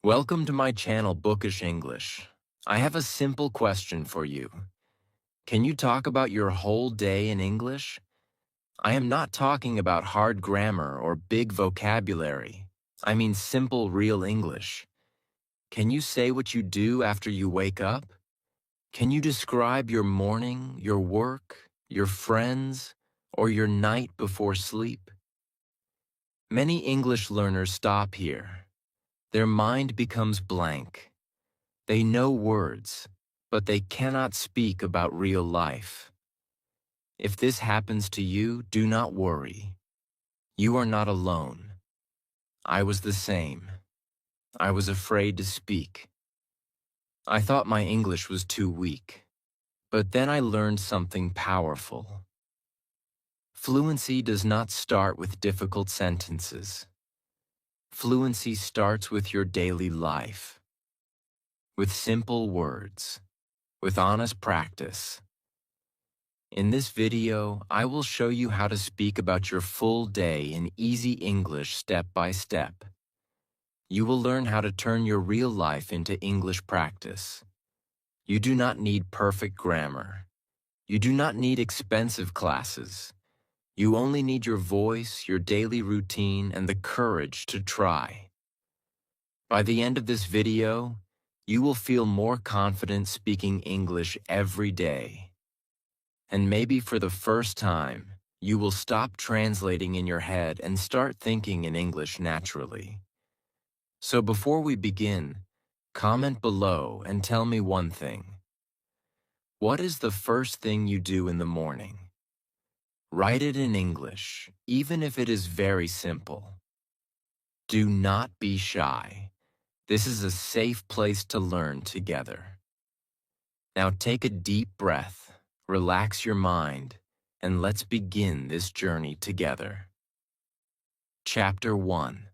Welcome to my channel, Bookish English. I have a simple question for you. Can you talk about your whole day in English? I am not talking about hard grammar or big vocabulary. I mean simple, real English. Can you say what you do after you wake up? Can you describe your morning, your work, your friends, or your night before sleep? Many English learners stop here. Their mind becomes blank. They know words, but they cannot speak about real life. If this happens to you, do not worry. You are not alone. I was the same. I was afraid to speak. I thought my English was too weak. But then I learned something powerful. Fluency does not start with difficult sentences. Fluency starts with your daily life. With simple words. With honest practice. In this video, I will show you how to speak about your full day in easy English step by step. You will learn how to turn your real life into English practice. You do not need perfect grammar. You do not need expensive classes. You only need your voice, your daily routine, and the courage to try. By the end of this video, you will feel more confident speaking English every day. And maybe for the first time, you will stop translating in your head and start thinking in English naturally. So before we begin, comment below and tell me one thing. What is the first thing you do in the morning? Write it in English, even if it is very simple. Do not be shy. This is a safe place to learn together. Now take a deep breath. Relax your mind, and let's begin this journey together. Chapter 1.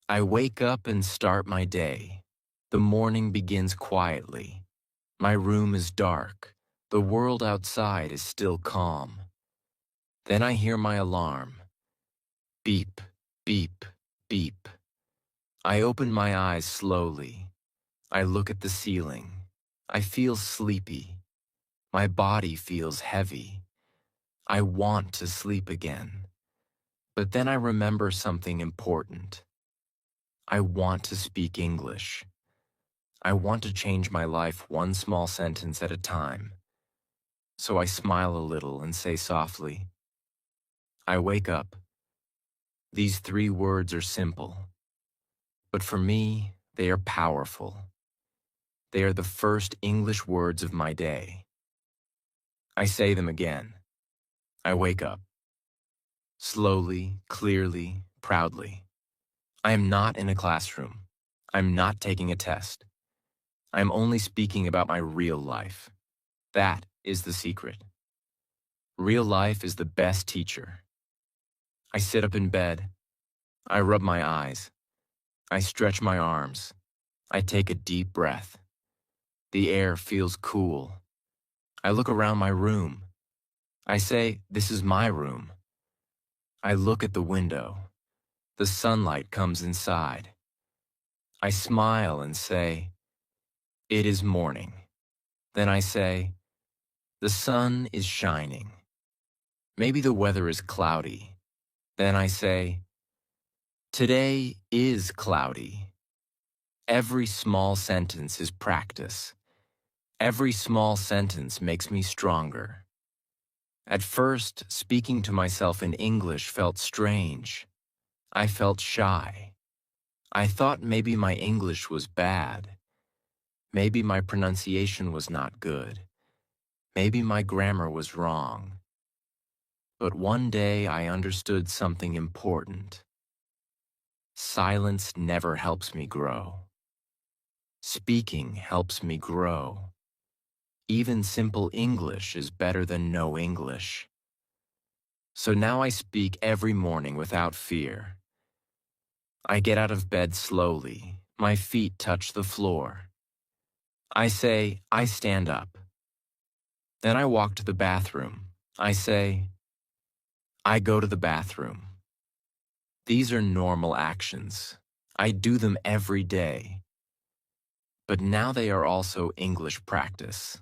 I wake up and start my day. The morning begins quietly. My room is dark. The world outside is still calm. Then I hear my alarm. Beep, beep, beep. I open my eyes slowly. I look at the ceiling. I feel sleepy. My body feels heavy. I want to sleep again. But then I remember something important. I want to speak English. I want to change my life one small sentence at a time. So I smile a little and say softly, I wake up. These 3 words are simple. But for me, they are powerful. They are the first English words of my day. I say them again. I wake up. Slowly, clearly, proudly. I am not in a classroom. I'm not taking a test. I'm only speaking about my real life. That is the secret. Real life is the best teacher. I sit up in bed. I rub my eyes. I stretch my arms. I take a deep breath. The air feels cool. I look around my room. I say, this is my room. I look at the window. The sunlight comes inside. I smile and say, it is morning. Then I say, the sun is shining. Maybe the weather is cloudy. Then I say, today is cloudy. Every small sentence is practice. Every small sentence makes me stronger. At first, speaking to myself in English felt strange. I felt shy. I thought maybe my English was bad. Maybe my pronunciation was not good. Maybe my grammar was wrong. But one day I understood something important. Silence never helps me grow. Speaking helps me grow. Even simple English is better than no English. So now I speak every morning without fear. I get out of bed slowly. My feet touch the floor. I say, I stand up. Then I walk to the bathroom. I say, I go to the bathroom. These are normal actions. I do them every day. But now they are also English practice.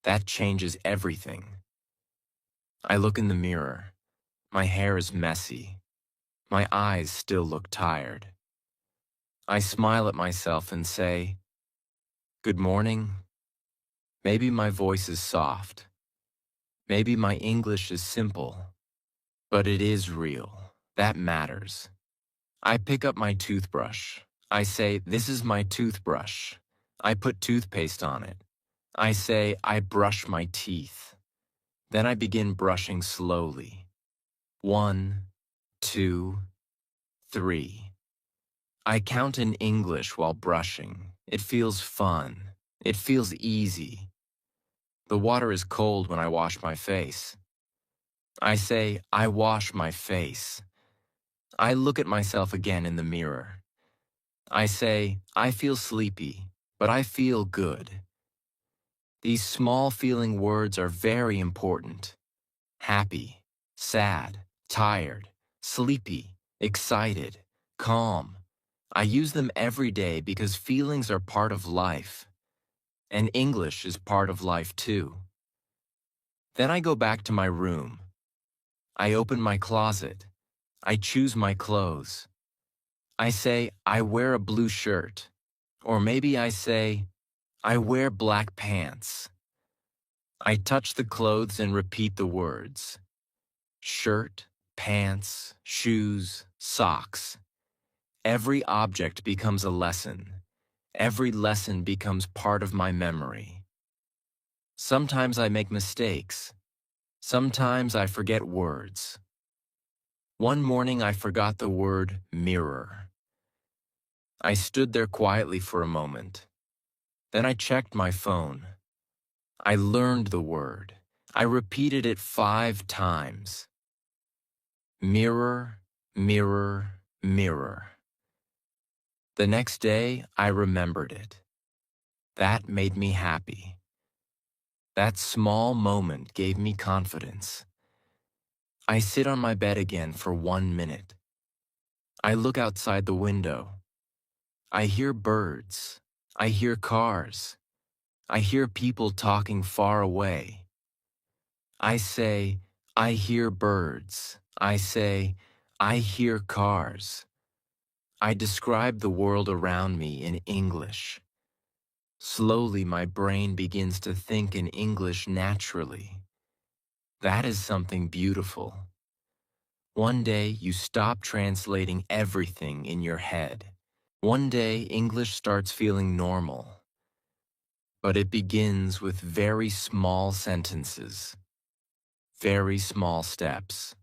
That changes everything. I look in the mirror. My hair is messy. My eyes still look tired. I smile at myself and say, "Good morning." Maybe my voice is soft. Maybe my English is simple. But it is real. That matters. I pick up my toothbrush. I say, "This is my toothbrush." I put toothpaste on it. I say, "I brush my teeth." Then I begin brushing slowly. 1, 2, 3. I count in English while brushing. It feels fun. It feels easy. The water is cold when I wash my face. I say, "I wash my face." I look at myself again in the mirror. I say, "I feel sleepy, but I feel good." These small feeling words are very important. Happy, sad, tired, sleepy, excited, calm. I use them every day because feelings are part of life. And English is part of life too. Then I go back to my room. I open my closet. I choose my clothes. I say, "I wear a blue shirt." Or maybe I say, "I wear black pants." I touch the clothes and repeat the words. Shirt, pants, shoes, socks. Every object becomes a lesson. Every lesson becomes part of my memory. Sometimes I make mistakes. Sometimes I forget words. One morning I forgot the word mirror. I stood there quietly for a moment. Then I checked my phone. I learned the word. I repeated it 5 times. Mirror, mirror, mirror. The next day, I remembered it. That made me happy. That small moment gave me confidence. I sit on my bed again for 1 minute. I look outside the window. I hear birds. I hear cars. I hear people talking far away. I say, "I hear birds." I say, "I hear cars." I describe the world around me in English. Slowly, my brain begins to think in English naturally. That is something beautiful. One day, you stop translating everything in your head. One day, English starts feeling normal. But it begins with very small sentences, very small steps.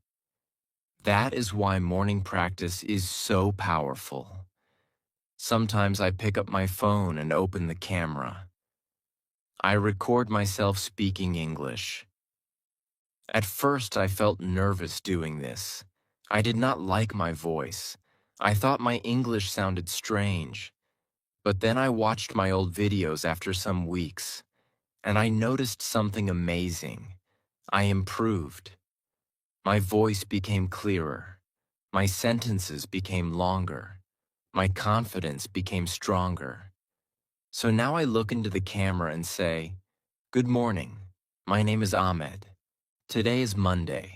That is why morning practice is so powerful. Sometimes I pick up my phone and open the camera. I record myself speaking English. At first, I felt nervous doing this. I did not like my voice. I thought my English sounded strange. But then I watched my old videos after some weeks, and I noticed something amazing. I improved. My voice became clearer. My sentences became longer. My confidence became stronger. So now I look into the camera and say, "Good morning. My name is Ahmed. Today is Monday.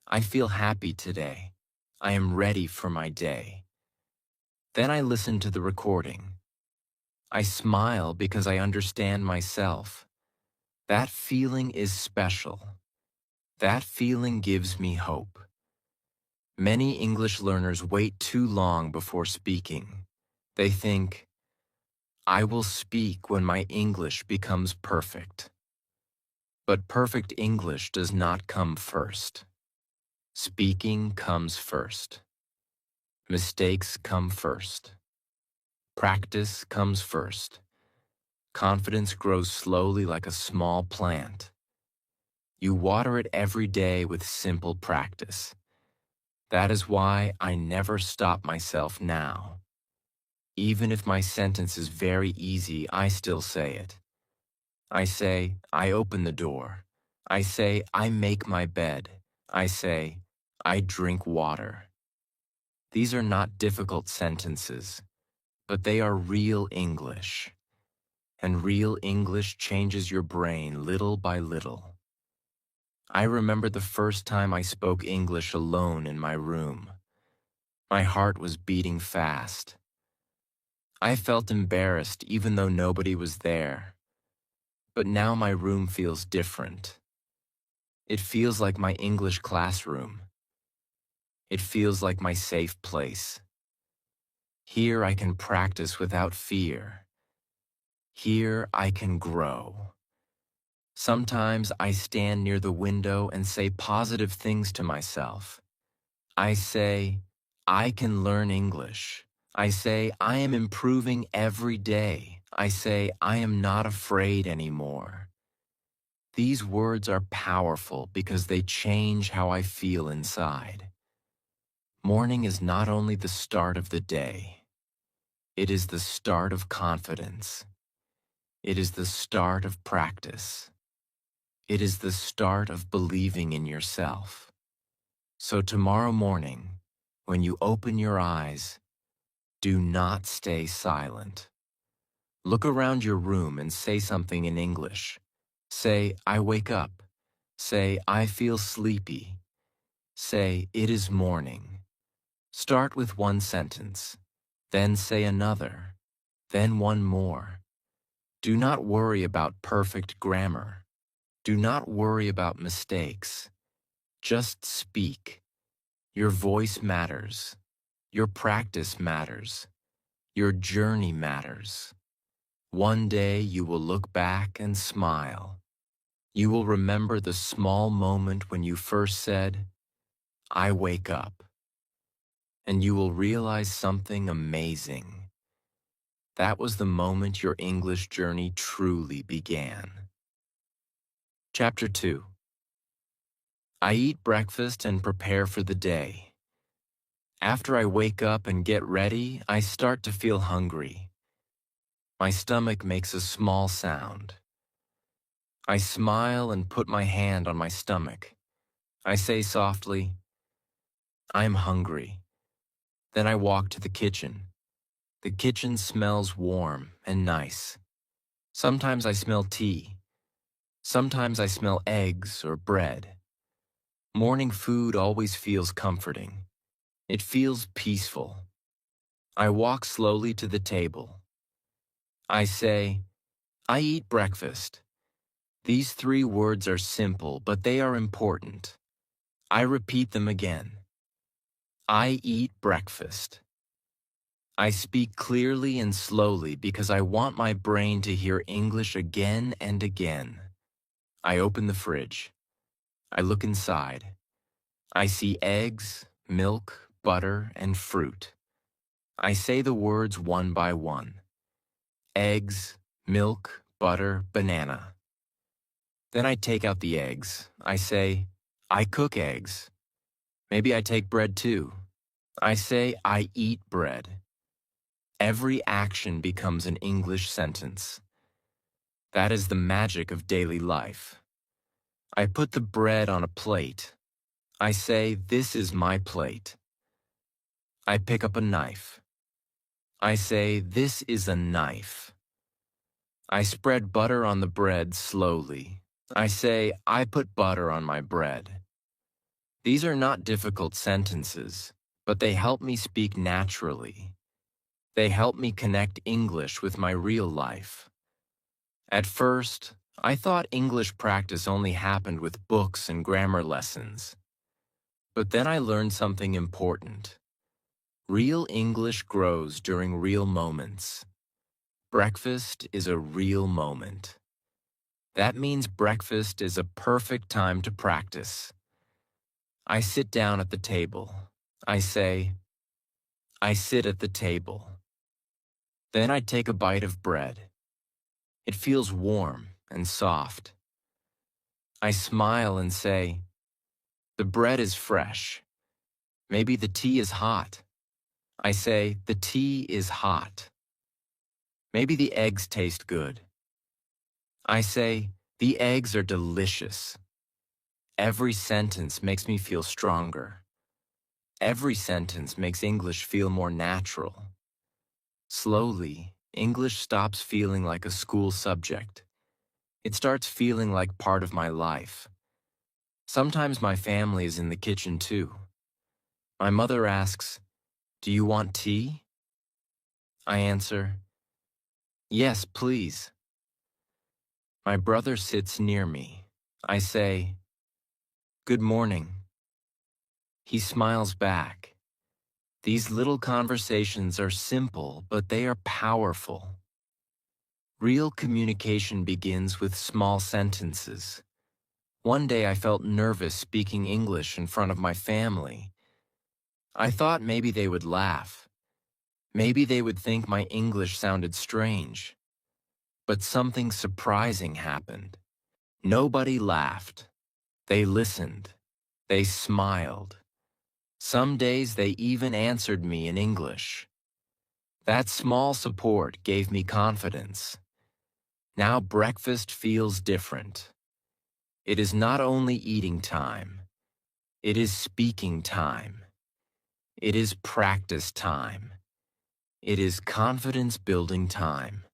I feel happy today. I am ready for my day." Then I listen to the recording. I smile because I understand myself. That feeling is special. That feeling gives me hope. Many English learners wait too long before speaking. They think, "I will speak when my English becomes perfect." But perfect English does not come first. Speaking comes first. Mistakes come first. Practice comes first. Confidence grows slowly like a small plant. You water it every day with simple practice. That is why I never stop myself now. Even if my sentence is very easy, I still say it. I say, "I open the door." I say, "I make my bed." I say, "I drink water." These are not difficult sentences. but they are real English. And real English changes your brain little by little. I remember the first time I spoke English alone in my room. My heart was beating fast. I felt embarrassed even though nobody was there. But now my room feels different. It feels like my English classroom. It feels like my safe place. Here I can practice without fear. Here I can grow. Sometimes I stand near the window and say positive things to myself. I say, I can learn English. I say, I am improving every day. I say, I am not afraid anymore. These words are powerful because they change how I feel inside. Morning is not only the start of the day, it is the start of confidence. It is the start of practice. It is the start of believing in yourself. So tomorrow morning, when you open your eyes, do not stay silent. Look around your room and say something in English. Say, I wake up. Say, I feel sleepy. Say, it is morning. Start with one sentence, then say another, then one more. Do not worry about perfect grammar. Do not worry about mistakes. Just speak. Your voice matters. Your practice matters. Your journey matters. One day you will look back and smile. You will remember the small moment when you first said, I wake up. And you will realize something amazing. That was the moment your English journey truly began. Chapter 2. I eat breakfast and prepare for the day. After I wake up and get ready, I start to feel hungry. My stomach makes a small sound. I smile and put my hand on my stomach. I say softly, I'm hungry. Then I walk to the kitchen. The kitchen smells warm and nice. Sometimes I smell tea. Sometimes I smell eggs or bread. Morning food always feels comforting. It feels peaceful. I walk slowly to the table. I say, I eat breakfast. These 3 words are simple, but they are important. I repeat them again. I eat breakfast. I speak clearly and slowly because I want my brain to hear English again and again. I open the fridge. I look inside. I see eggs, milk, butter, and fruit. I say the words one by one. Eggs, milk, butter, banana. Then I take out the eggs. I say, I cook eggs. Maybe I take bread too. I say, I eat bread. Every action becomes an English sentence. That is the magic of daily life. I put the bread on a plate. I say, this is my plate. I pick up a knife. I say, this is a knife. I spread butter on the bread slowly. I say, I put butter on my bread. These are not difficult sentences, but they help me speak naturally. They help me connect English with my real life. At first, I thought English practice only happened with books and grammar lessons. But then I learned something important. Real English grows during real moments. Breakfast is a real moment. That means breakfast is a perfect time to practice. I sit down at the table. I say, I sit at the table. Then I take a bite of bread. It feels warm and soft. I smile and say, the bread is fresh. Maybe the tea is hot. I say, the tea is hot. Maybe the eggs taste good. I say, the eggs are delicious. Every sentence makes me feel stronger. Every sentence makes English feel more natural. Slowly, English stops feeling like a school subject. It starts feeling like part of my life. Sometimes my family is in the kitchen too. My mother asks, "Do you want tea?" I answer, "Yes, please." My brother sits near me. I say, "Good morning." He smiles back. These little conversations are simple, but they are powerful. Real communication begins with small sentences. One day I felt nervous speaking English in front of my family. I thought maybe they would laugh. Maybe they would think my English sounded strange. But something surprising happened. Nobody laughed. They listened. They smiled. Some days they even answered me in English. That small support gave me confidence. Now breakfast feels different. It is not only eating time. It is speaking time. It is practice time. It is confidence building time.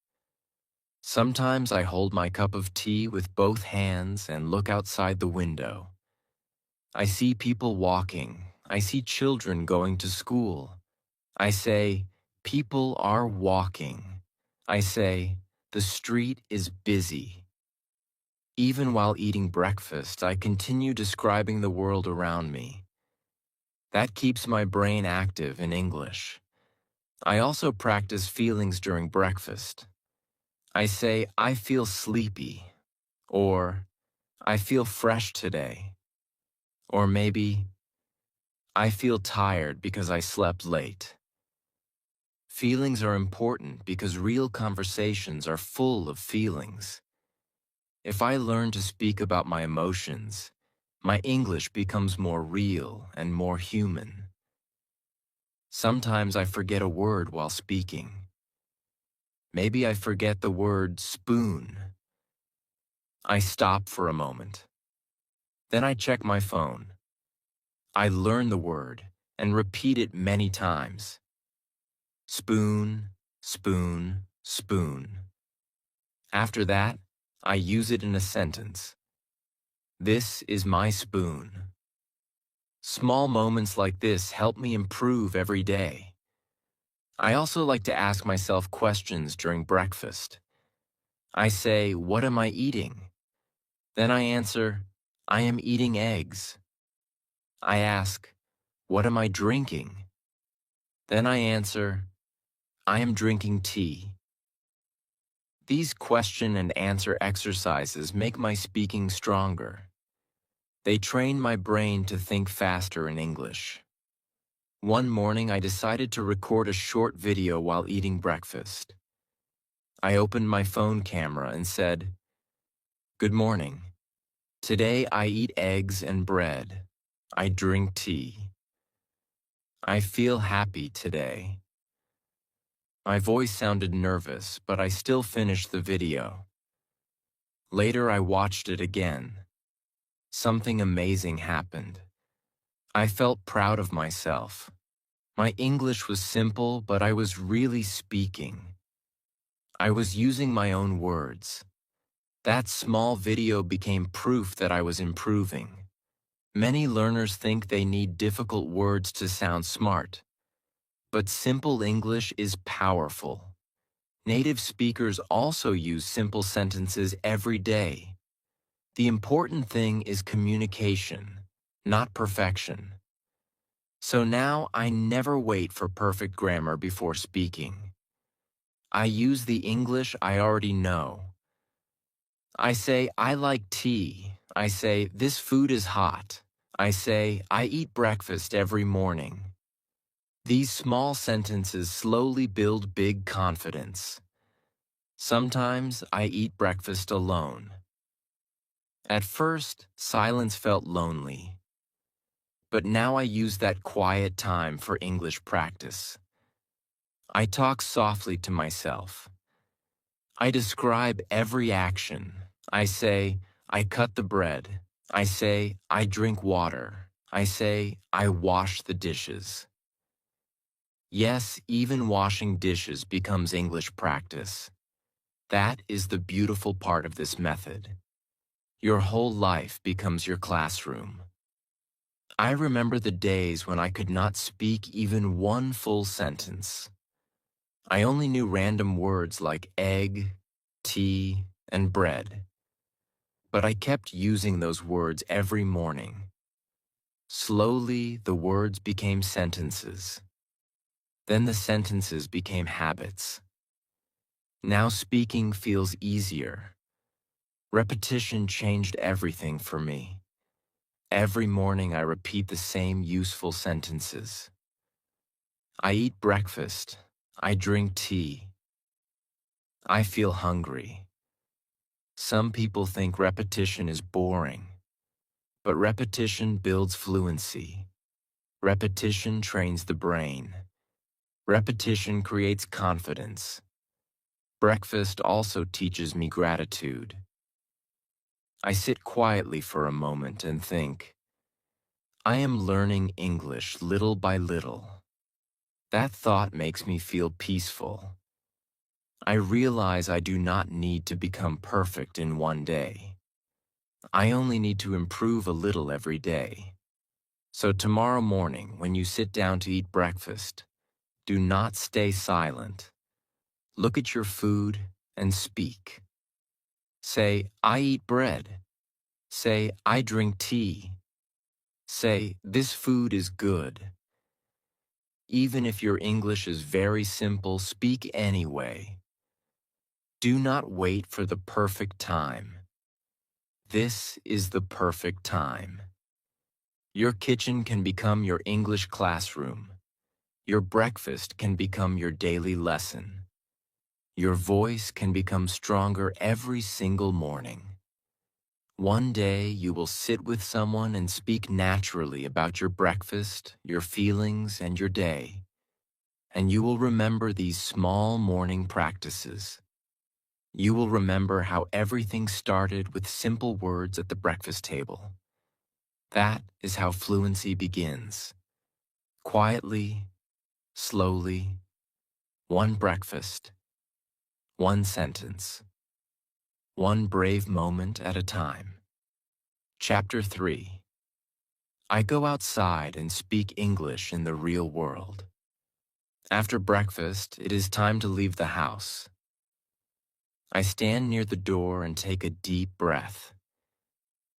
Sometimes I hold my cup of tea with both hands and look outside the window. I see people walking. I see children going to school. I say, people are walking. I say, the street is busy. Even while eating breakfast, I continue describing the world around me. That keeps my brain active in English. I also practice feelings during breakfast. I say, I feel sleepy, or I feel fresh today, or maybe I feel tired because I slept late. Feelings are important because real conversations are full of feelings. If I learn to speak about my emotions, my English becomes more real and more human. Sometimes I forget a word while speaking. Maybe I forget the word spoon. I stop for a moment. Then I check my phone. I learn the word and repeat it many times. Spoon, spoon, spoon. After that, I use it in a sentence. This is my spoon. Small moments like this help me improve every day. I also like to ask myself questions during breakfast. I say, what am I eating? Then I answer, I am eating eggs. I ask, what am I drinking? Then I answer, I am drinking tea. These question and answer exercises make my speaking stronger. They train my brain to think faster in English. One morning I decided to record a short video while eating breakfast. I opened my phone camera and said, "Good morning. Today I eat eggs and bread. I drink tea. I feel happy today." My voice sounded nervous, but I still finished the video. Later I watched it again. Something amazing happened. I felt proud of myself. My English was simple, but I was really speaking. I was using my own words. That small video became proof that I was improving. Many learners think they need difficult words to sound smart. But simple English is powerful. Native speakers also use simple sentences every day. The important thing is communication, not perfection. So now I never wait for perfect grammar before speaking. I use the English I already know. I say, I like tea. I say, this food is hot. I say, I eat breakfast every morning. These small sentences slowly build big confidence. Sometimes I eat breakfast alone. At first, silence felt lonely. But now I use that quiet time for English practice. I talk softly to myself. I describe every action. I say, I cut the bread. I say, I drink water. I say, I wash the dishes. Yes, even washing dishes becomes English practice. That is the beautiful part of this method. Your whole life becomes your classroom. I remember the days when I could not speak even one full sentence. I only knew random words like egg, tea, and bread. But I kept using those words every morning. Slowly, the words became sentences. Then the sentences became habits. Now speaking feels easier. Repetition changed everything for me. Every morning I repeat the same useful sentences. I eat breakfast. I drink tea. I feel hungry. Some people think repetition is boring, but repetition builds fluency. Repetition trains the brain. Repetition creates confidence. Breakfast also teaches me gratitude. I sit quietly for a moment and think, I am learning English little by little. That thought makes me feel peaceful. I realize I do not need to become perfect in one day. I only need to improve a little every day. So tomorrow morning, when you sit down to eat breakfast, do not stay silent. Look at your food and speak. Say, I eat bread. Say, I drink tea. Say, this food is good. Even if your English is very simple, speak anyway. Do not wait for the perfect time. This is the perfect time. Your kitchen can become your English classroom. Your breakfast can become your daily lesson. Your voice can become stronger every single morning. One day you will sit with someone and speak naturally about your breakfast, your feelings, and your day. And you will remember these small morning practices. You will remember how everything started with simple words at the breakfast table. That is how fluency begins. Quietly, slowly, one breakfast, one sentence, one brave moment at a time. Chapter 3. I go outside and speak English in the real world. After breakfast, it is time to leave the house. I stand near the door and take a deep breath.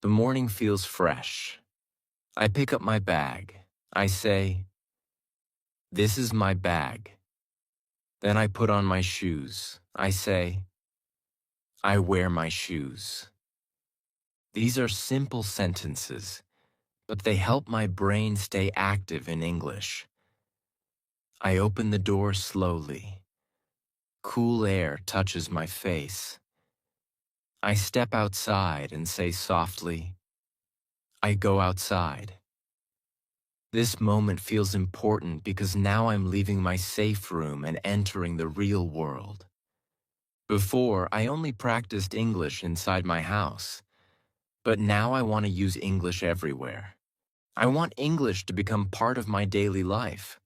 The morning feels fresh. I pick up my bag. I say, this is my bag. Then I put on my shoes. I say, I wear my shoes. These are simple sentences, but they help my brain stay active in English. I open the door slowly. Cool air touches my face. I step outside and say softly, I go outside. This moment feels important because now I'm leaving my safe room and entering the real world. Before, I only practiced English inside my house, but now I want to use English everywhere. I want English to become part of my daily life.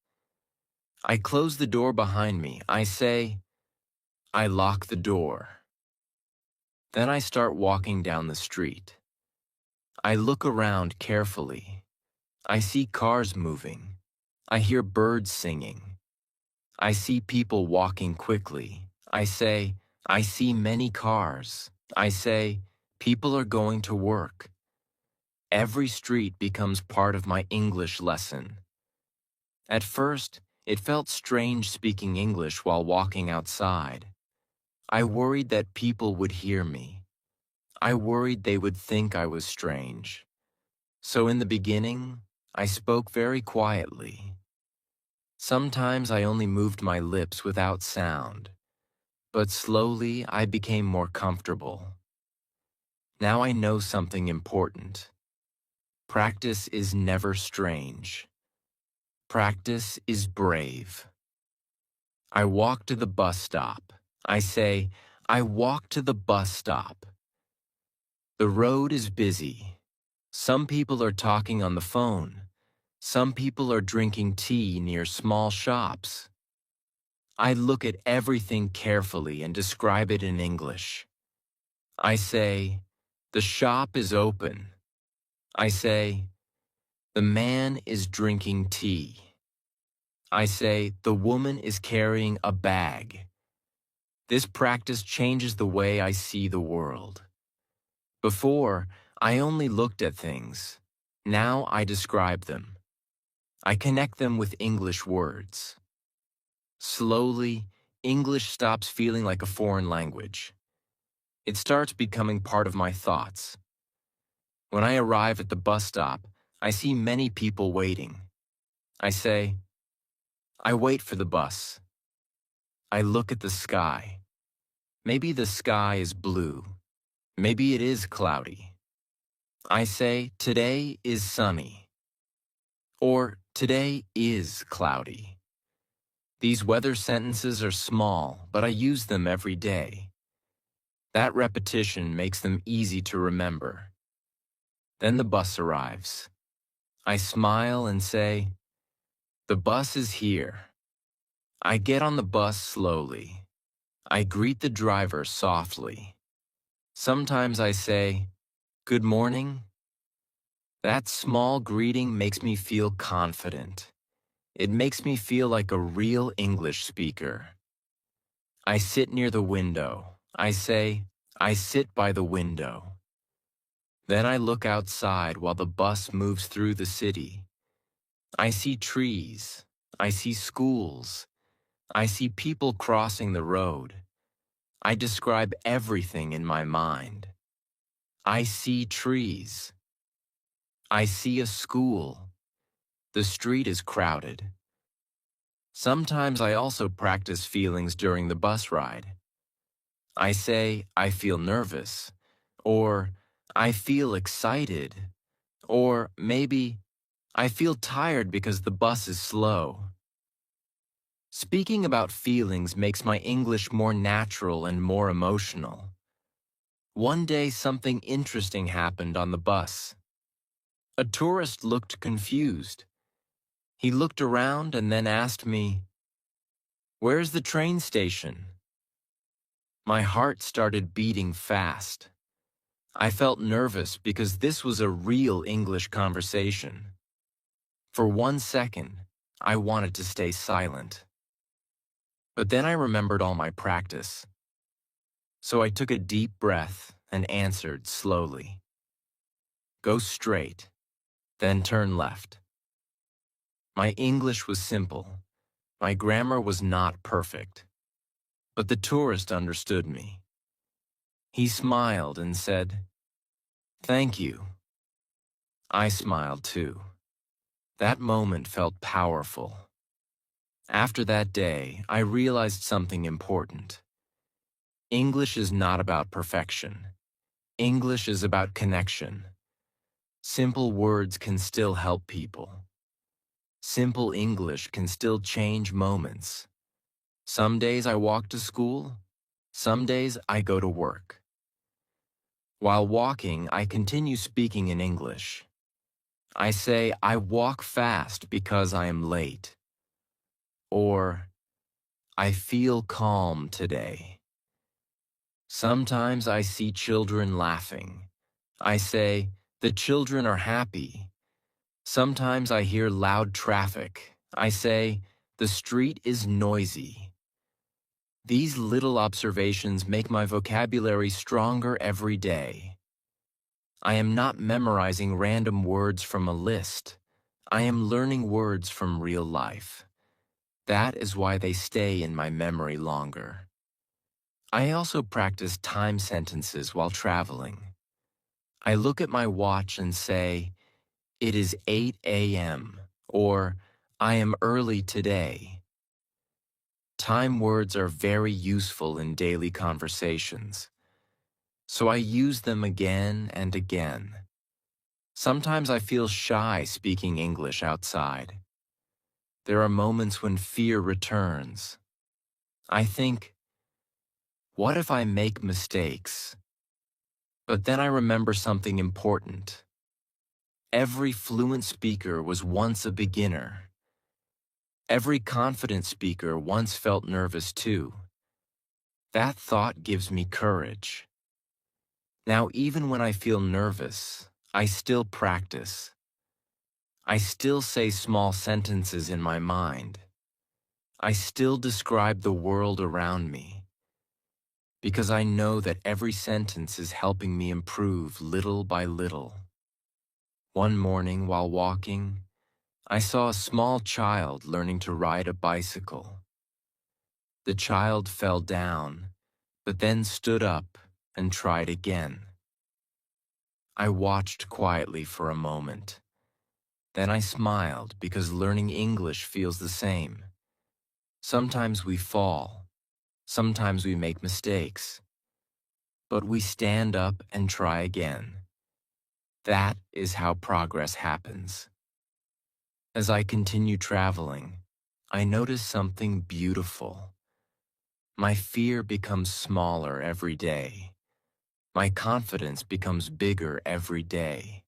I close the door behind me. I say, I lock the door. Then I start walking down the street. I look around carefully. I see cars moving. I hear birds singing. I see people walking quickly. I say, I see many cars. I say, people are going to work. Every street becomes part of my English lesson. At first, it felt strange speaking English while walking outside. I worried that people would hear me. I worried they would think I was strange. So in the beginning, I spoke very quietly. Sometimes I only moved my lips without sound, but slowly I became more comfortable. Now I know something important. Practice is never strange. Practice is brave. I walk to the bus stop. I say, I walk to the bus stop. The road is busy. Some people are talking on the phone. Some people are drinking tea near small shops. I look at everything carefully and describe it in English. I say, the shop is open. I say, the man is drinking tea. I say, the woman is carrying a bag. This practice changes the way I see the world. Before, I only looked at things. Now I describe them. I connect them with English words. Slowly, English stops feeling like a foreign language. It starts becoming part of my thoughts. When I arrive at the bus stop, I see many people waiting. I say, I wait for the bus. I look at the sky. Maybe the sky is blue. Maybe it is cloudy. I say, today is sunny. Or, today is cloudy. These weather sentences are small, but I use them every day. That repetition makes them easy to remember. Then the bus arrives. I smile and say, the bus is here. I get on the bus slowly. I greet the driver softly. Sometimes I say, good morning. That small greeting makes me feel confident. It makes me feel like a real English speaker. I sit near the window. I say, I sit by the window. Then I look outside while the bus moves through the city. I see trees. I see schools. I see people crossing the road. I describe everything in my mind. I see trees. I see a school. The street is crowded. Sometimes I also practice feelings during the bus ride. I say, I feel nervous, or I feel excited, or maybe I feel tired because the bus is slow. Speaking about feelings makes my English more natural and more emotional. One day something interesting happened on the bus. A tourist looked confused. He looked around and then asked me, "Where's the train station?" My heart started beating fast. I felt nervous because this was a real English conversation. For 1 second, I wanted to stay silent. But then I remembered all my practice. So I took a deep breath and answered slowly. Go straight, then turn left. My English was simple. My grammar was not perfect. But the tourist understood me. He smiled and said, "Thank you." I smiled too. That moment felt powerful. After that day, I realized something important. English is not about perfection. English is about connection. Simple words can still help people. Simple English can still change moments. Some days I walk to school. Some days I go to work. While walking, I continue speaking in English. I say, I walk fast because I am late. Or, I feel calm today. Sometimes I see children laughing. I say, the children are happy. Sometimes I hear loud traffic. I say, the street is noisy. These little observations make my vocabulary stronger every day. I am not memorizing random words from a list. I am learning words from real life. That is why they stay in my memory longer. I also practice time sentences while traveling. I look at my watch and say, it is 8 a.m., or I am early today. Time words are very useful in daily conversations, so I use them again and again. Sometimes I feel shy speaking English outside. There are moments when fear returns. I think, what if I make mistakes? But then I remember something important. Every fluent speaker was once a beginner. Every confident speaker once felt nervous too. That thought gives me courage. Now, even when I feel nervous, I still practice. I still say small sentences in my mind. I still describe the world around me, because I know that every sentence is helping me improve little by little. One morning while walking, I saw a small child learning to ride a bicycle. The child fell down, but then stood up and tried again. I watched quietly for a moment. Then I smiled because learning English feels the same. Sometimes we fall, sometimes we make mistakes, but we stand up and try again. That is how progress happens. As I continue traveling, I notice something beautiful. My fear becomes smaller every day. My confidence becomes bigger every day.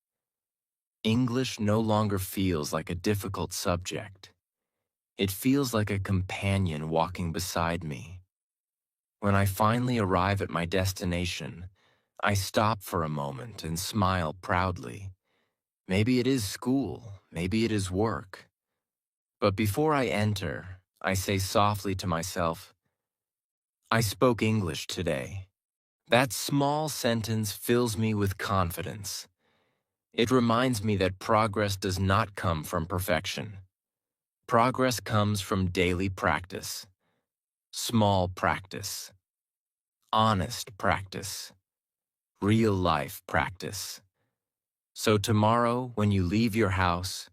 English no longer feels like a difficult subject. It feels like a companion walking beside me. When I finally arrive at my destination, I stop for a moment and smile proudly. Maybe it is school, maybe it is work. But before I enter, I say softly to myself, I spoke English today. That small sentence fills me with confidence. It reminds me that progress does not come from perfection. Progress comes from daily practice, small practice, honest practice, real life practice. So tomorrow, when you leave your house,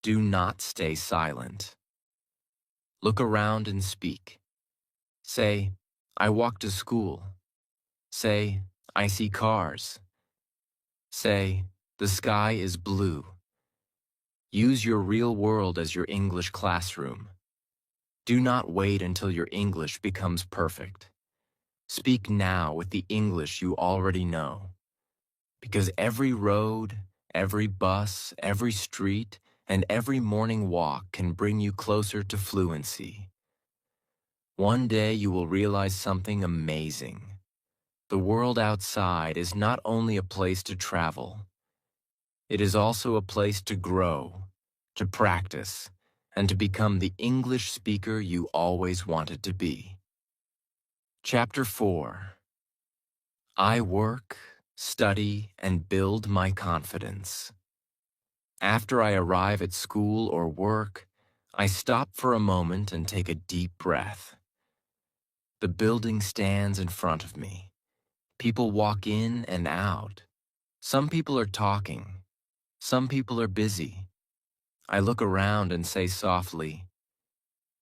do not stay silent. Look around and speak. Say, I walk to school. Say, I see cars. Say, the sky is blue. Use your real world as your English classroom. Do not wait until your English becomes perfect. Speak now with the English you already know. Because every road, every bus, every street, and every morning walk can bring you closer to fluency. One day you will realize something amazing. The world outside is not only a place to travel, it is also a place to grow, to practice, and to become the English speaker you always wanted to be. Chapter 4. I work, study, and build my confidence. After I arrive at school or work, I stop for a moment and take a deep breath. The building stands in front of me. People walk in and out. Some people are talking. Some people are busy. I look around and say softly,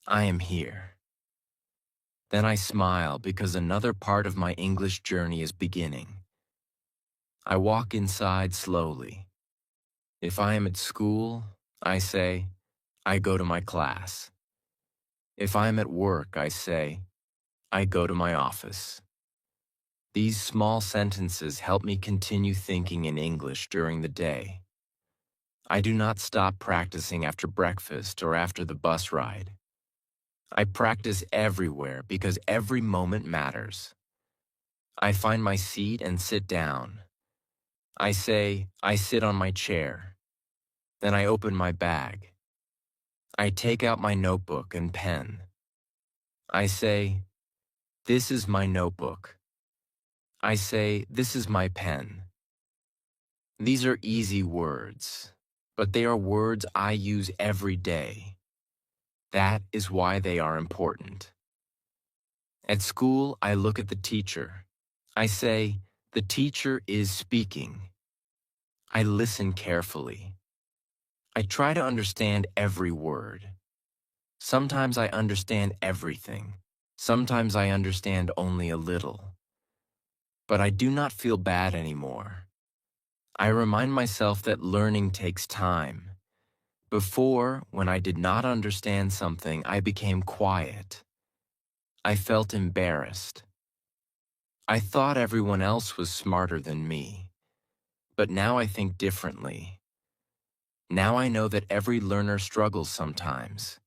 I am here. Then I smile because another part of my English journey is beginning. I walk inside slowly. If I am at school, I say, I go to my class. If I am at work, I say, I go to my office. These small sentences help me continue thinking in English during the day. I do not stop practicing after breakfast or after the bus ride. I practice everywhere because every moment matters. I find my seat and sit down. I say, I sit on my chair. Then I open my bag. I take out my notebook and pen. I say, this is my notebook. I say, this is my pen. These are easy words, but they are words I use every day. That is why they are important. At school, I look at the teacher. I say, the teacher is speaking. I listen carefully. I try to understand every word. Sometimes I understand everything. Sometimes I understand only a little. But I do not feel bad anymore. I remind myself that learning takes time. Before, when I did not understand something, I became quiet. I felt embarrassed. I thought everyone else was smarter than me. But now I think differently. Now I know that every learner struggles sometimes.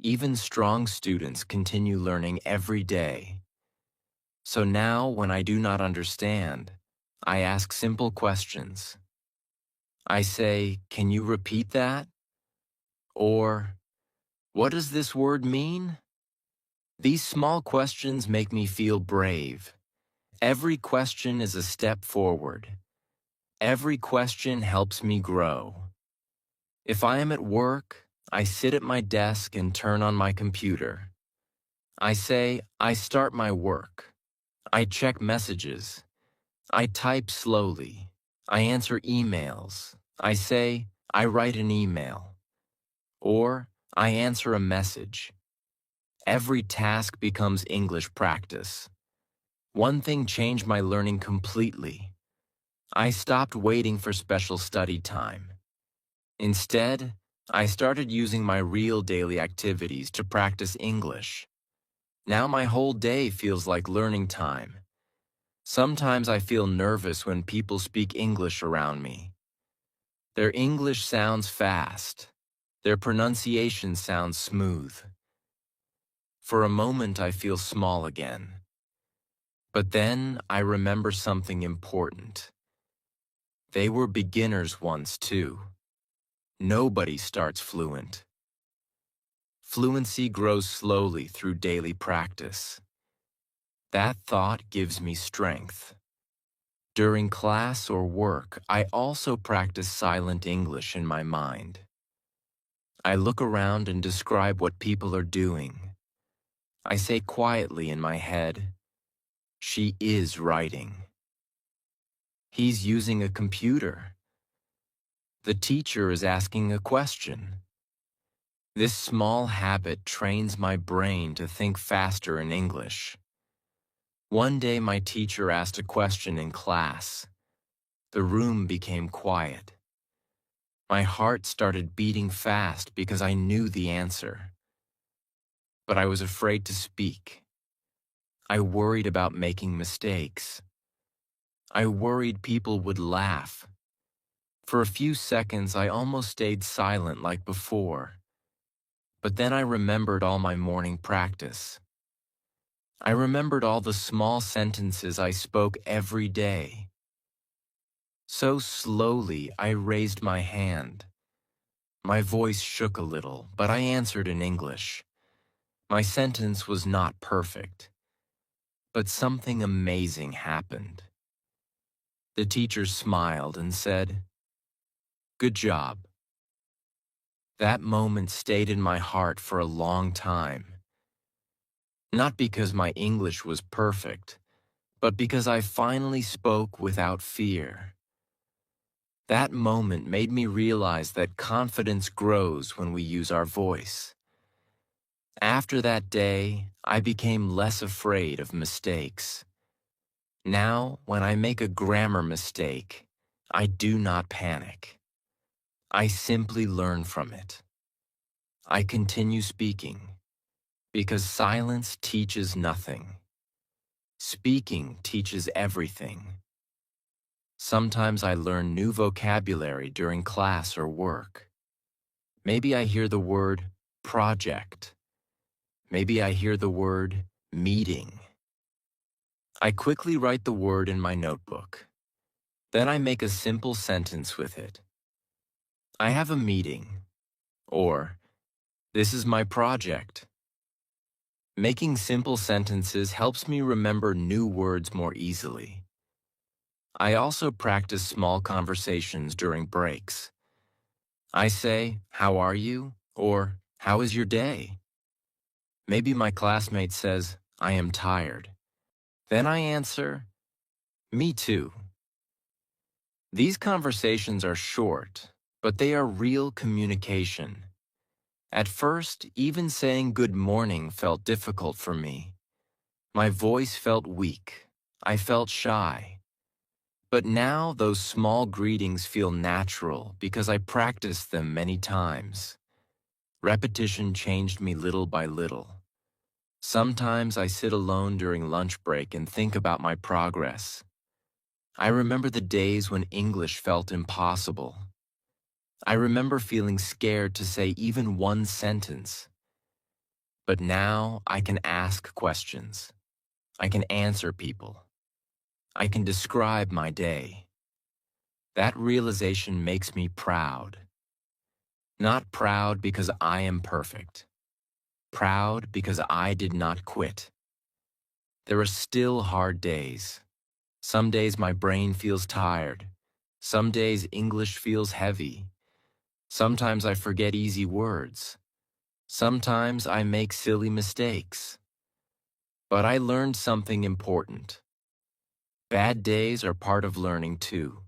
Even strong students continue learning every day. So now, when I do not understand, I ask simple questions. I say, "Can you repeat that?" Or, "What does this word mean?" These small questions make me feel brave. Every question is a step forward. Every question helps me grow. If I am at work, I sit at my desk and turn on my computer. I say, I start my work. I check messages. I type slowly. I answer emails. I say, I write an email. Or, I answer a message. Every task becomes English practice. One thing changed my learning completely. I stopped waiting for special study time. Instead, I started using my real daily activities to practice English. Now my whole day feels like learning time. Sometimes I feel nervous when people speak English around me. Their English sounds fast. Their pronunciation sounds smooth. For a moment, I feel small again. But then I remember something important. They were beginners once, too. Nobody starts fluent. Fluency grows slowly through daily practice. That thought gives me strength. During class or work, I also practice silent English in my mind. I look around and describe what people are doing. I say quietly in my head, "She is writing." He's using a computer. The teacher is asking a question. This small habit trains my brain to think faster in English. One day my teacher asked a question in class. The room became quiet. My heart started beating fast because I knew the answer. But I was afraid to speak. I worried about making mistakes. I worried people would laugh. For a few seconds, I almost stayed silent like before. But then I remembered all my morning practice. I remembered all the small sentences I spoke every day. So slowly, I raised my hand. My voice shook a little, but I answered in English. My sentence was not perfect, but something amazing happened. The teacher smiled and said, "Good job." That moment stayed in my heart for a long time. Not because my English was perfect, but because I finally spoke without fear. That moment made me realize that confidence grows when we use our voice. After that day, I became less afraid of mistakes. Now, when I make a grammar mistake, I do not panic. I simply learn from it. I continue speaking, because silence teaches nothing. Speaking teaches everything. Sometimes I learn new vocabulary during class or work. Maybe I hear the word project. Maybe I hear the word meeting. I quickly write the word in my notebook. Then I make a simple sentence with it. I have a meeting. Or, this is my project. Making simple sentences helps me remember new words more easily. I also practice small conversations during breaks. I say, "How are you?" or "How is your day?" Maybe my classmate says, "I am tired." Then I answer, "Me too." These conversations are short, but they are real communication. At first, even saying good morning felt difficult for me. My voice felt weak. I felt shy. But now those small greetings feel natural because I practiced them many times. Repetition changed me little by little. Sometimes I sit alone during lunch break and think about my progress. I remember the days when English felt impossible. I remember feeling scared to say even one sentence. But now I can ask questions. I can answer people. I can describe my day. That realization makes me proud. Not proud because I am perfect. Proud because I did not quit. There are still hard days. Some days my brain feels tired. Some days English feels heavy. Sometimes I forget easy words. Sometimes I make silly mistakes. But I learned something important. Bad days are part of learning too.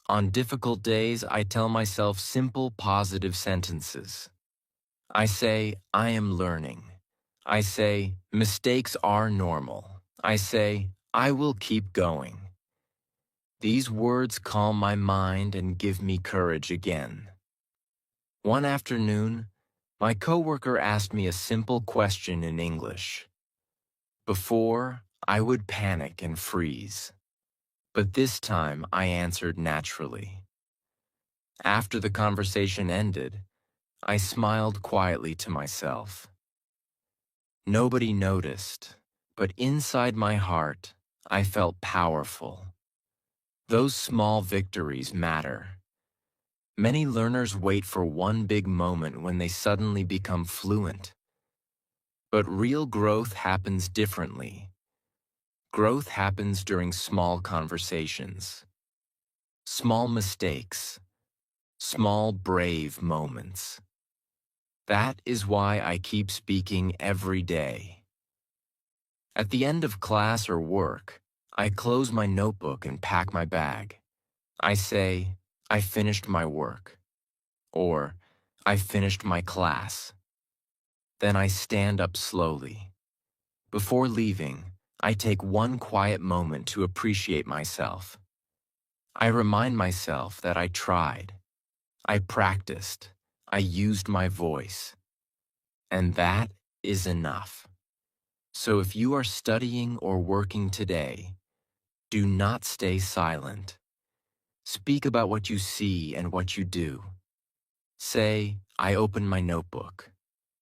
On difficult days, I tell myself simple, positive sentences. I say, I am learning. I say, mistakes are normal. I say, I will keep going. These words calm my mind and give me courage again. One afternoon, my coworker asked me a simple question in English. Before, I would panic and freeze. But this time, I answered naturally. After the conversation ended, I smiled quietly to myself. Nobody noticed, but inside my heart, I felt powerful. Those small victories matter. Many learners wait for one big moment when they suddenly become fluent. But real growth happens differently. Growth happens during small conversations, small mistakes, small brave moments. That is why I keep speaking every day. At the end of class or work, I close my notebook and pack my bag. I say, I finished my work, or I finished my class. Then I stand up slowly. Before leaving, I take one quiet moment to appreciate myself. I remind myself that I tried, I practiced, I used my voice, and that is enough. So if you are studying or working today, do not stay silent. Speak about what you see and what you do. Say, I open my notebook.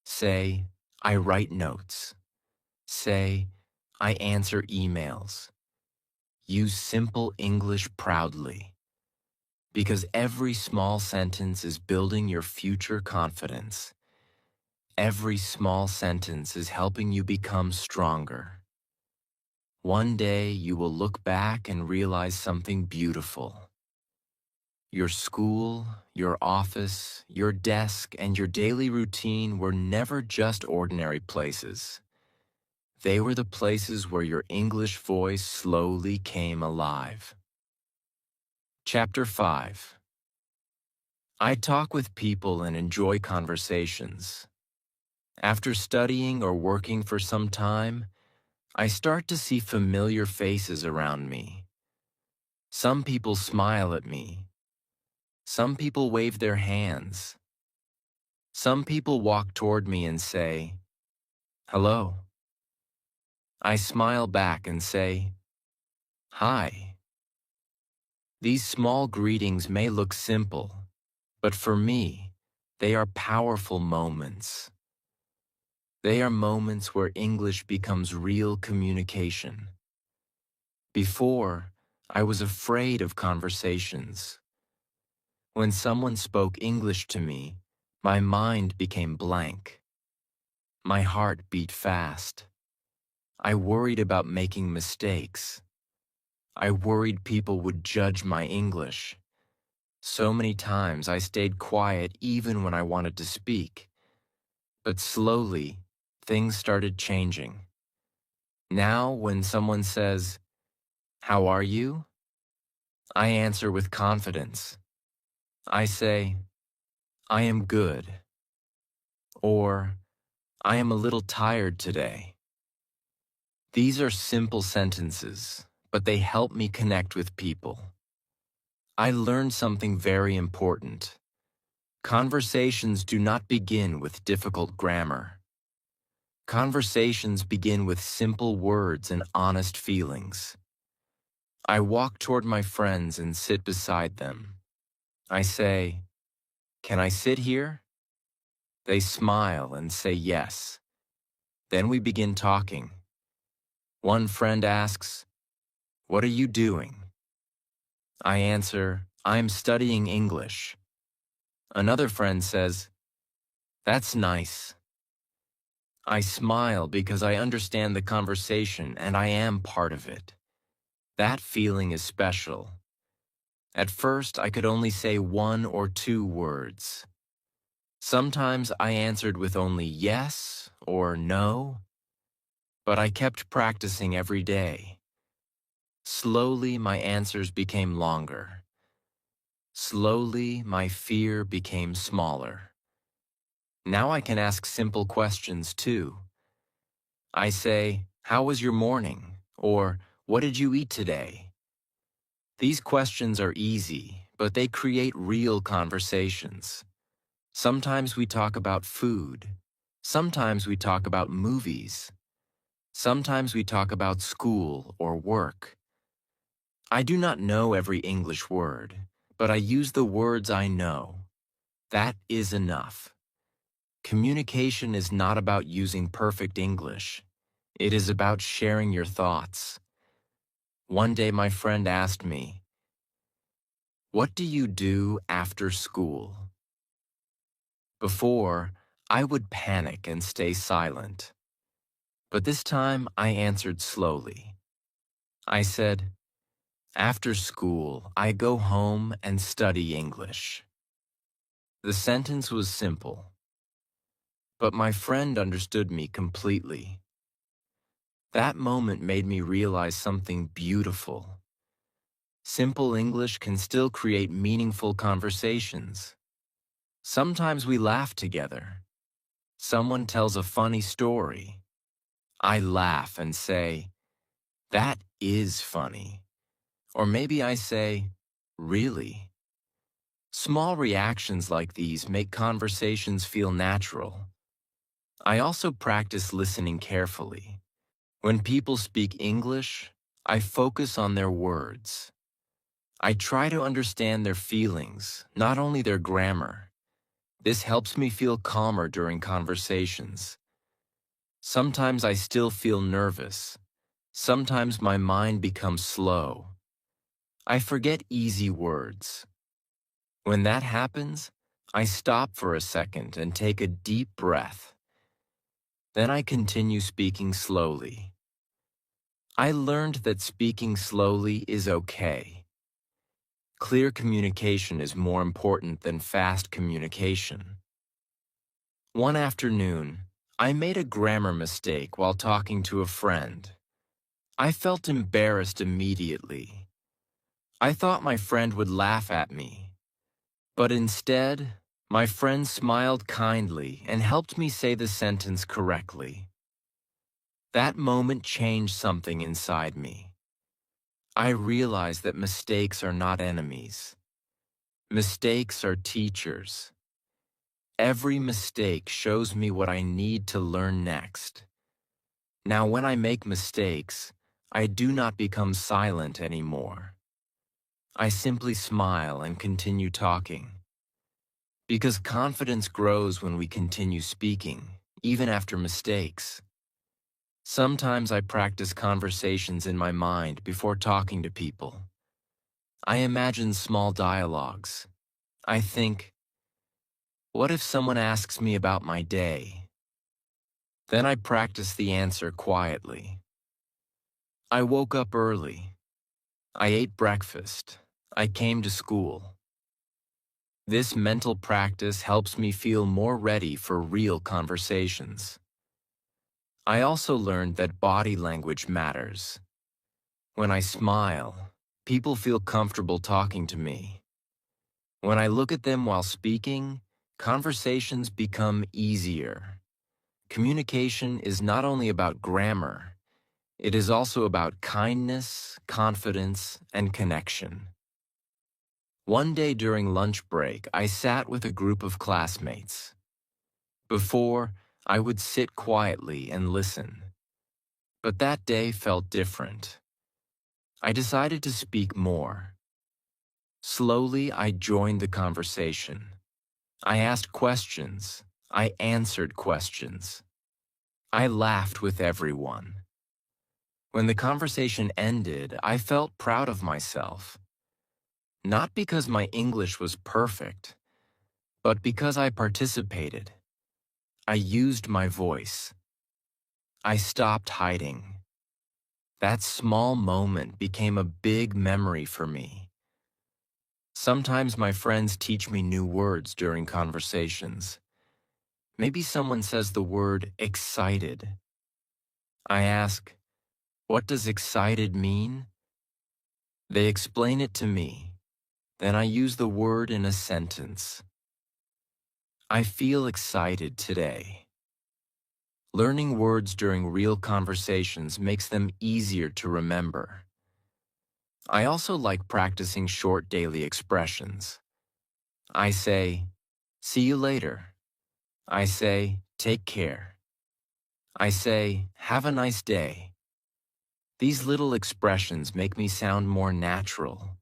Say, I write notes. Say, I answer emails. Use simple English proudly. Because every small sentence is building your future confidence. Every small sentence is helping you become stronger. One day you will look back and realize something beautiful. Your school, your office, your desk, and your daily routine were never just ordinary places. They were the places where your English voice slowly came alive. Chapter 5. I talk with people and enjoy conversations. After studying or working for some time, I start to see familiar faces around me. Some people smile at me. Some people wave their hands. Some people walk toward me and say, hello. I smile back and say, hi. These small greetings may look simple, but for me, they are powerful moments. They are moments where English becomes real communication. Before, I was afraid of conversations. When someone spoke English to me, my mind became blank. My heart beat fast. I worried about making mistakes. I worried people would judge my English. So many times I stayed quiet even when I wanted to speak. But slowly, things started changing. Now, when someone says, "How are you?" I answer with confidence. I say, "I am good," or "I am a little tired today." These are simple sentences, but they help me connect with people. I learned something very important. Conversations do not begin with difficult grammar. Conversations begin with simple words and honest feelings. I walk toward my friends and sit beside them. I say, "Can I sit here?" They smile and say yes. Then we begin talking. One friend asks, "What are you doing?" I answer, "I'm studying English." Another friend says, "That's nice." I smile because I understand the conversation and I am part of it. That feeling is special. At first, I could only say one or two words. Sometimes I answered with only yes or no, but I kept practicing every day. Slowly, my answers became longer. Slowly, my fear became smaller. Now I can ask simple questions too. I say, "How was your morning?" Or, "What did you eat today?" These questions are easy, but they create real conversations. Sometimes we talk about food. Sometimes we talk about movies. Sometimes we talk about school or work. I do not know every English word, but I use the words I know. That is enough. Communication is not about using perfect English. It is about sharing your thoughts. One day my friend asked me, "What do you do after school?" Before, I would panic and stay silent. But this time I answered slowly. I said, "After school, I go home and study English." The sentence was simple, but my friend understood me completely. That moment made me realize something beautiful. Simple English can still create meaningful conversations. Sometimes we laugh together. Someone tells a funny story. I laugh and say, "That is funny." Or maybe I say, "Really?" Small reactions like these make conversations feel natural. I also practice listening carefully. When people speak English, I focus on their words. I try to understand their feelings, not only their grammar. This helps me feel calmer during conversations. Sometimes I still feel nervous. Sometimes my mind becomes slow. I forget easy words. When that happens, I stop for a second and take a deep breath. Then I continue speaking slowly. I learned that speaking slowly is okay. Clear communication is more important than fast communication. One afternoon, I made a grammar mistake while talking to a friend. I felt embarrassed immediately. I thought my friend would laugh at me. But instead, my friend smiled kindly and helped me say the sentence correctly. That moment changed something inside me. I realized that mistakes are not enemies. Mistakes are teachers. Every mistake shows me what I need to learn next. Now, when I make mistakes, I do not become silent anymore. I simply smile and continue talking. Because confidence grows when we continue speaking, even after mistakes. Sometimes I practice conversations in my mind before talking to people. I imagine small dialogues. I think, what if someone asks me about my day? Then I practice the answer quietly. I woke up early. I ate breakfast. I came to school. This mental practice helps me feel more ready for real conversations. I also learned that body language matters. When I smile, people feel comfortable talking to me. When I look at them while speaking, conversations become easier. Communication is not only about grammar, it is also about kindness, confidence, and connection. One day during lunch break, I sat with a group of classmates. Before, I would sit quietly and listen. But that day felt different. I decided to speak more. Slowly, I joined the conversation. I asked questions. I answered questions. I laughed with everyone. When the conversation ended, I felt proud of myself. Not because my English was perfect, but because I participated. I used my voice. I stopped hiding. That small moment became a big memory for me. Sometimes my friends teach me new words during conversations. Maybe someone says the word excited. I ask, what does excited mean? They explain it to me. Then I use the word in a sentence. I feel excited today. Learning words during real conversations makes them easier to remember. I also like practicing short daily expressions. I say, see you later. I say, take care. I say, have a nice day. These little expressions make me sound more natural.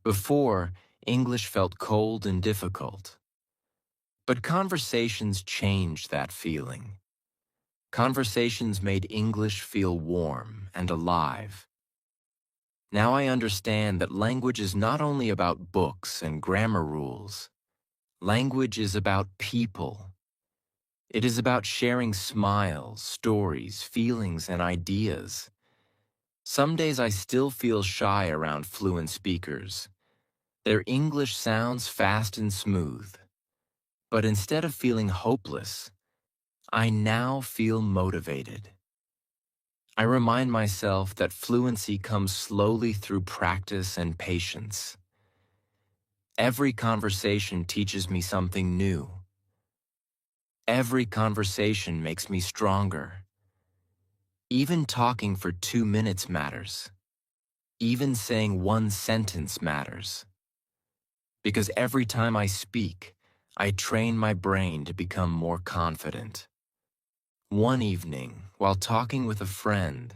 Before, English felt cold and difficult. But conversations changed that feeling. Conversations made English feel warm and alive. Now I understand that language is not only about books and grammar rules. Language is about people. It is about sharing smiles, stories, feelings, and ideas. Some days I still feel shy around fluent speakers. Their English sounds fast and smooth. But instead of feeling hopeless, I now feel motivated. I remind myself that fluency comes slowly through practice and patience. Every conversation teaches me something new. Every conversation makes me stronger. Even talking for 2 minutes matters. Even saying one sentence matters. Because every time I speak, I train my brain to become more confident. One evening, while talking with a friend,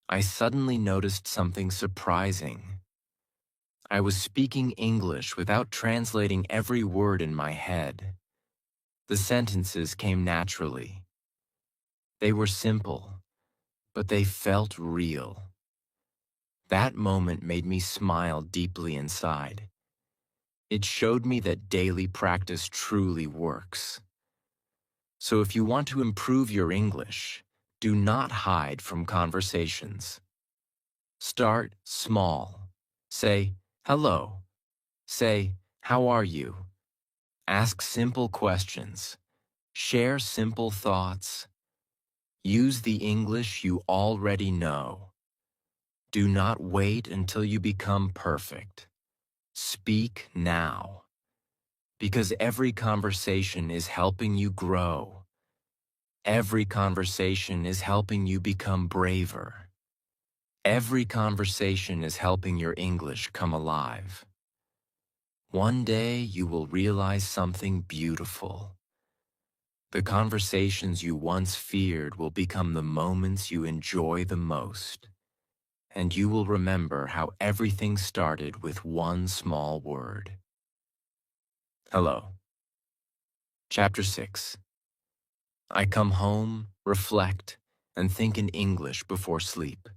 I suddenly noticed something surprising. I was speaking English without translating every word in my head. The sentences came naturally. They were simple, but they felt real. That moment made me smile deeply inside. It showed me that daily practice truly works. So if you want to improve your English, do not hide from conversations. Start small. Say, hello. Say, how are you? Ask simple questions. Share simple thoughts. Use the English you already know. Do not wait until you become perfect. Speak now. Because every conversation is helping you grow. Every conversation is helping you become braver. Every conversation is helping your English come alive. One day you will realize something beautiful. The conversations you once feared will become the moments you enjoy the most. And you will remember how everything started with one small word. Hello. Chapter 6. I come home, reflect, and think in English before sleep.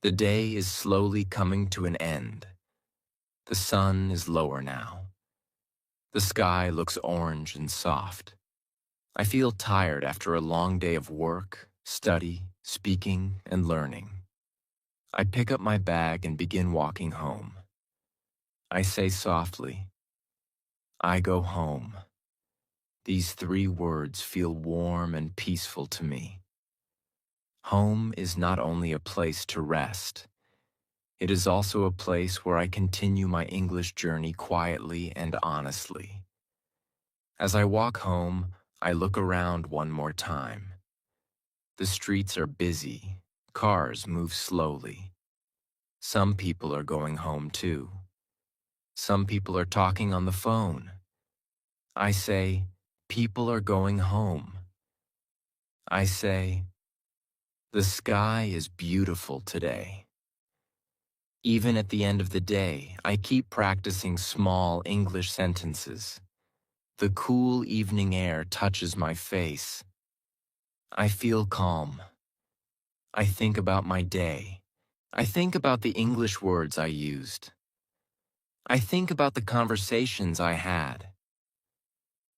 The day is slowly coming to an end. The sun is lower now. The sky looks orange and soft. I feel tired after a long day of work, study, speaking, and learning. I pick up my bag and begin walking home. I say softly, I go home. These 3 words feel warm and peaceful to me. Home is not only a place to rest, it is also a place where I continue my English journey quietly and honestly. As I walk home, I look around one more time. The streets are busy, cars move slowly. Some people are going home too. Some people are talking on the phone. I say, people are going home. I say, the sky is beautiful today. Even at the end of the day, I keep practicing small English sentences. The cool evening air touches my face. I feel calm. I think about my day. I think about the English words I used. I think about the conversations I had.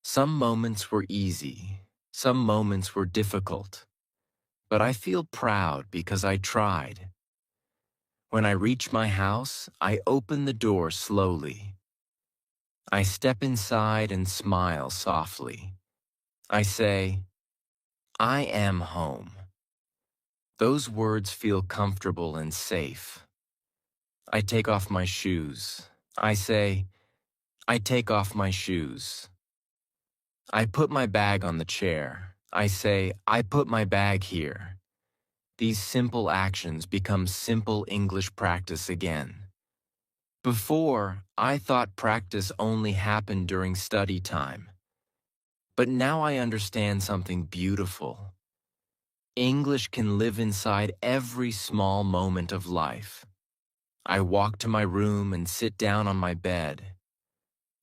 Some moments were easy. Some moments were difficult. But I feel proud because I tried. When I reach my house, I open the door slowly. I step inside and smile softly. I say, I am home. Those words feel comfortable and safe. I take off my shoes. I say, I take off my shoes. I put my bag on the chair. I say, I put my bag here. These simple actions become simple English practice again. Before, I thought practice only happened during study time. But now I understand something beautiful. English can live inside every small moment of life. I walk to my room and sit down on my bed.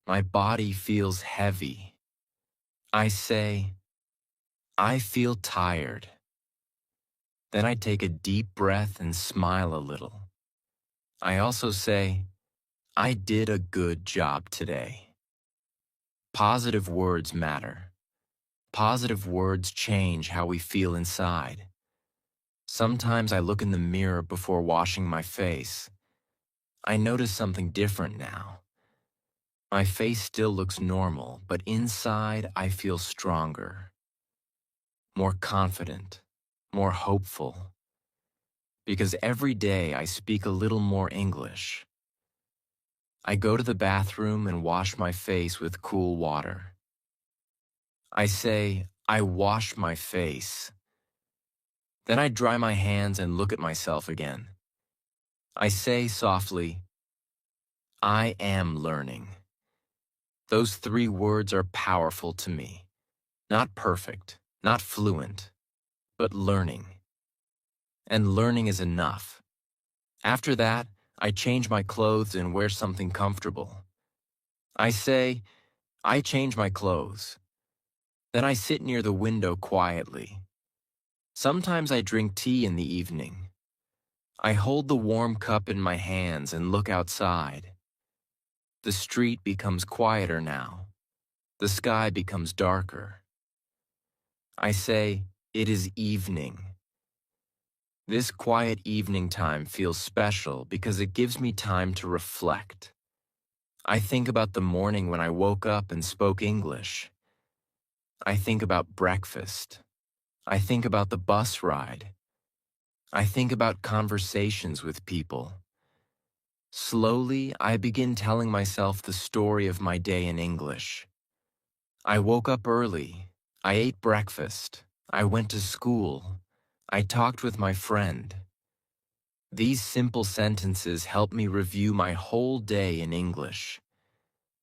My body feels heavy. I say, I feel tired. Then I take a deep breath and smile a little. I also say, I did a good job today. Positive words matter. Positive words change how we feel inside. Sometimes I look in the mirror before washing my face. I notice something different now. My face still looks normal, but inside I feel stronger, more confident, more hopeful. Because every day I speak a little more English. I go to the bathroom and wash my face with cool water. I say, I wash my face. Then I dry my hands and look at myself again. I say softly, I am learning. Those 3 words are powerful to me. Not perfect, not fluent, but learning. And learning is enough. After that, I change my clothes and wear something comfortable. I say, I change my clothes. Then I sit near the window quietly. Sometimes I drink tea in the evening. I hold the warm cup in my hands and look outside. The street becomes quieter now. The sky becomes darker. I say, it is evening. This quiet evening time feels special because it gives me time to reflect. I think about the morning when I woke up and spoke English. I think about breakfast. I think about the bus ride. I think about conversations with people. Slowly, I begin telling myself the story of my day in English. I woke up early. I ate breakfast. I went to school. I talked with my friend. These simple sentences help me review my whole day in English.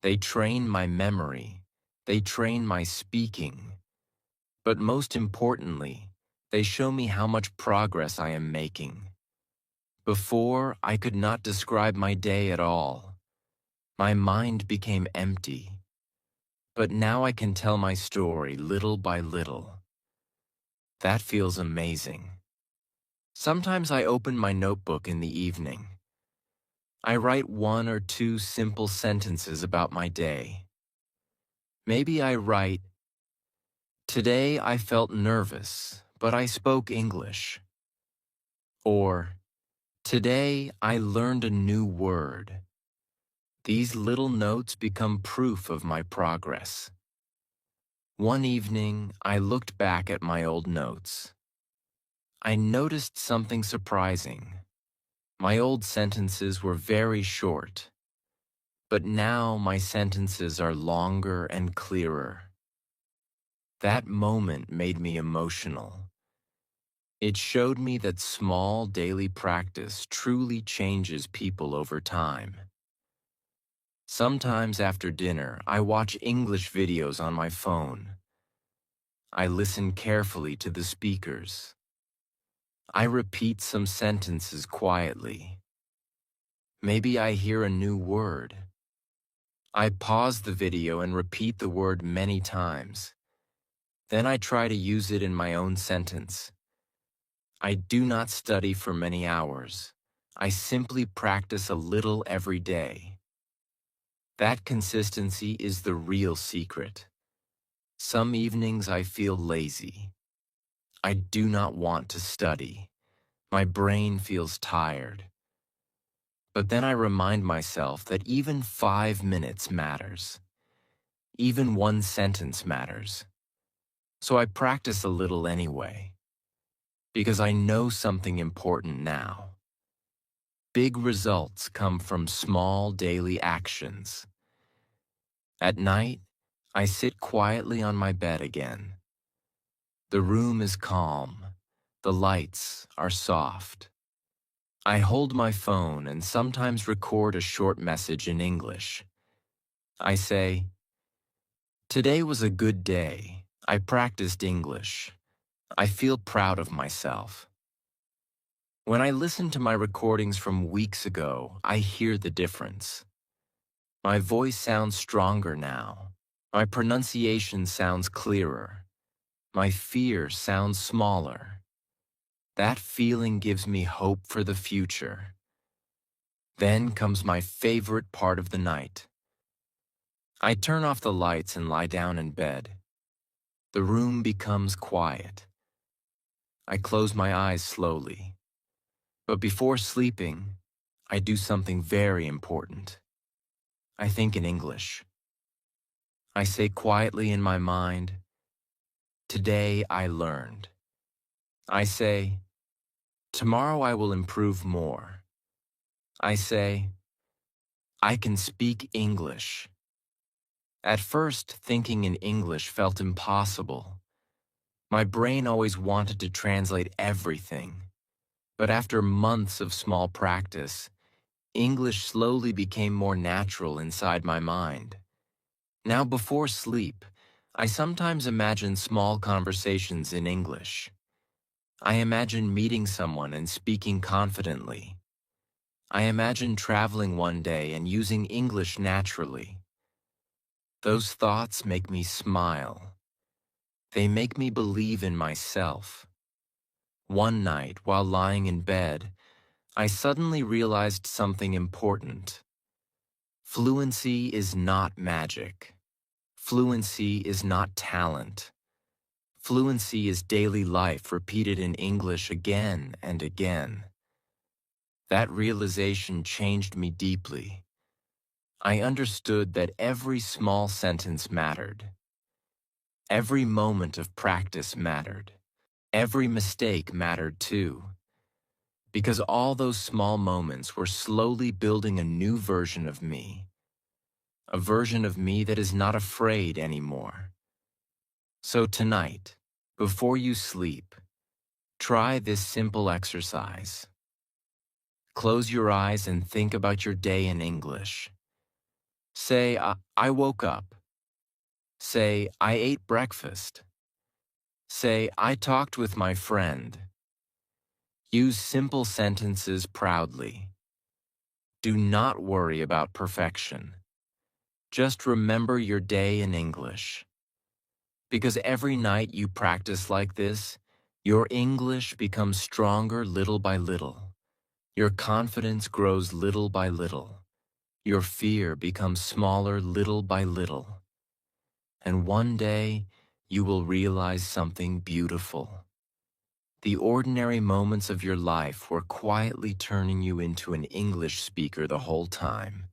They train my memory. They train my speaking. But most importantly, they show me how much progress I am making. Before, I could not describe my day at all. My mind became empty. But now I can tell my story little by little. That feels amazing. Sometimes I open my notebook in the evening. I write 1 or 2 simple sentences about my day. Maybe I write, today I felt nervous, but I spoke English. Or, today I learned a new word. These little notes become proof of my progress. One evening, I looked back at my old notes. I noticed something surprising. My old sentences were very short, but now my sentences are longer and clearer. That moment made me emotional. It showed me that small daily practice truly changes people over time. Sometimes after dinner, I watch English videos on my phone. I listen carefully to the speakers. I repeat some sentences quietly. Maybe I hear a new word. I pause the video and repeat the word many times. Then I try to use it in my own sentence. I do not study for many hours. I simply practice a little every day. That consistency is the real secret. Some evenings I feel lazy. I do not want to study. My brain feels tired. But then I remind myself that even 5 minutes matters. Even one sentence matters. So I practice a little anyway, because I know something important now. Big results come from small daily actions. At night, I sit quietly on my bed again. The room is calm. The lights are soft. I hold my phone and sometimes record a short message in English. I say, "Today was a good day. I practiced English. I feel proud of myself." When I listen to my recordings from weeks ago, I hear the difference. My voice sounds stronger now. My pronunciation sounds clearer. My fear sounds smaller. That feeling gives me hope for the future. Then comes my favorite part of the night. I turn off the lights and lie down in bed. The room becomes quiet. I close my eyes slowly. But before sleeping, I do something very important. I think in English. I say quietly in my mind, "Today I learned." I say, "Tomorrow I will improve more." I say, "I can speak English." At first, thinking in English felt impossible. My brain always wanted to translate everything. But after months of small practice, English slowly became more natural inside my mind. Now before sleep, I sometimes imagine small conversations in English. I imagine meeting someone and speaking confidently. I imagine traveling one day and using English naturally. Those thoughts make me smile. They make me believe in myself. One night, while lying in bed, I suddenly realized something important. Fluency is not magic. Fluency is not talent. Fluency is daily life repeated in English again and again. That realization changed me deeply. I understood that every small sentence mattered. Every moment of practice mattered. Every mistake mattered too. Because all those small moments were slowly building a new version of me. A version of me that is not afraid anymore. So tonight, before you sleep, try this simple exercise. Close your eyes and think about your day in English. Say, I woke up. Say, I ate breakfast. Say, I talked with my friend. Use simple sentences proudly. Do not worry about perfection. Just remember your day in English. Because every night you practice like this, your English becomes stronger little by little. Your confidence grows little by little. Your fear becomes smaller little by little. And one day, you will realize something beautiful. The ordinary moments of your life were quietly turning you into an English speaker the whole time.